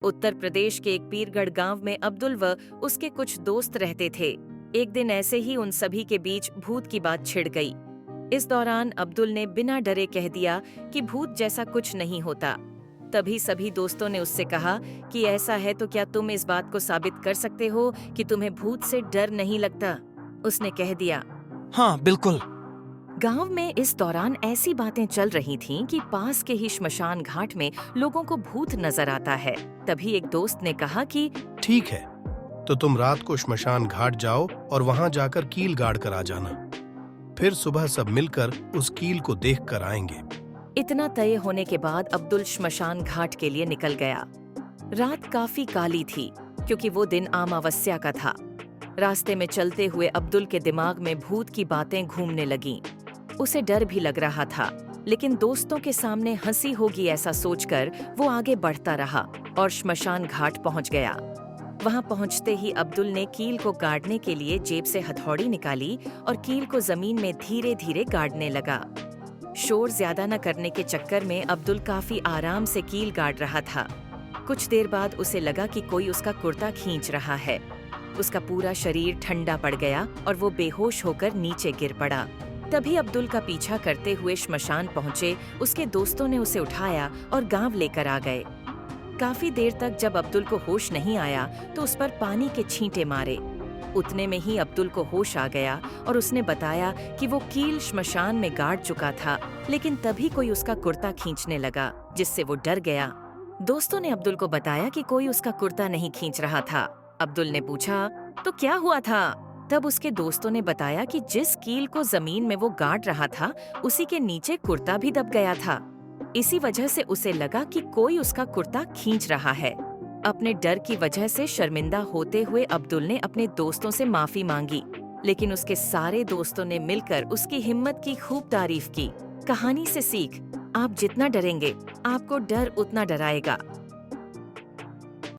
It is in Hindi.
उत्तर प्रदेश के एक पीरगढ़ गांव में अब्दुल व उसके कुछ दोस्त रहते थे। एक दिन ऐसे ही उन सभी के बीच भूत की बात छिड़ गई। इस दौरान अब्दुल ने बिना डरे कह दिया कि भूत जैसा कुछ नहीं होता। तभी सभी दोस्तों ने उससे कहा कि ऐसा है तो क्या तुम इस बात को साबित कर सकते हो कि तुम्हें भूत से डर नहीं लगता? उसने कह दिया। हाँ बिल्कुल। गांव में इस दौरान ऐसी बातें चल रही थीं कि पास के ही श्मशान घाट में लोगों को भूत नजर आता है। तभी एक दोस्त ने कहा कि ठीक है, तो तुम रात को श्मशान घाट जाओ और वहां जाकर कील गाड़ कर आ जाना। फिर सुबह सब मिलकर उस कील को देख कर आएंगे। इतना तय होने के बाद अब्दुल श्मशान घाट के लिए निकल गया। रात काफी काली थी क्योंकि वो दिन अमावस्या का था। रास्ते में चलते हुए अब्दुल के दिमाग में भूत की बातें घूमने लगीं। उसे डर भी लग रहा था, लेकिन दोस्तों के सामने हंसी होगी ऐसा सोचकर वो आगे बढ़ता रहा और श्मशान घाट पहुंच गया। वहां पहुंचते ही अब्दुल ने कील को गाड़ने के लिए जेब से हथौड़ी निकाली और कील को जमीन में धीरे धीरे गाड़ने लगा। शोर ज्यादा न करने के चक्कर में अब्दुल काफी आराम से कील गाड़ रहा था। कुछ देर बाद उसे लगा कि कोई उसका कुर्ता खींच रहा है। उसका पूरा शरीर ठंडा पड़ गया और वो बेहोश होकर नीचे गिर पड़ा। तभी अब्दुल का पीछा करते हुए श्मशान पहुंचे उसके दोस्तों ने उसे उठाया और गांव लेकर आ गए। काफी देर तक जब अब्दुल को होश नहीं आया तो उस पर पानी के छींटे मारे। उतने में ही अब्दुल को होश आ गया और उसने बताया कि वो कील श्मशान में गाड़ चुका था, लेकिन तभी कोई उसका कुर्ता खींचने लगा, जिससे वो डर गया। दोस्तों ने अब्दुल को बताया कि कोई उसका कुर्ता नहीं खींच रहा था। अब्दुल ने पूछा, तो क्या हुआ था? तब उसके दोस्तों ने बताया कि जिस कील को जमीन में वो गाड़ रहा था, उसी के नीचे कुर्ता भी दब गया था। इसी वजह से उसे लगा कि कोई उसका कुर्ता खींच रहा है। अपने डर की वजह से शर्मिंदा होते हुए अब्दुल ने अपने दोस्तों से माफी मांगी, लेकिन उसके सारे दोस्तों ने मिलकर उसकी हिम्मत की खूब तारीफ की। कहानी से सीख, आप जितना डरेंगे, आपको डर उतना डराएगा।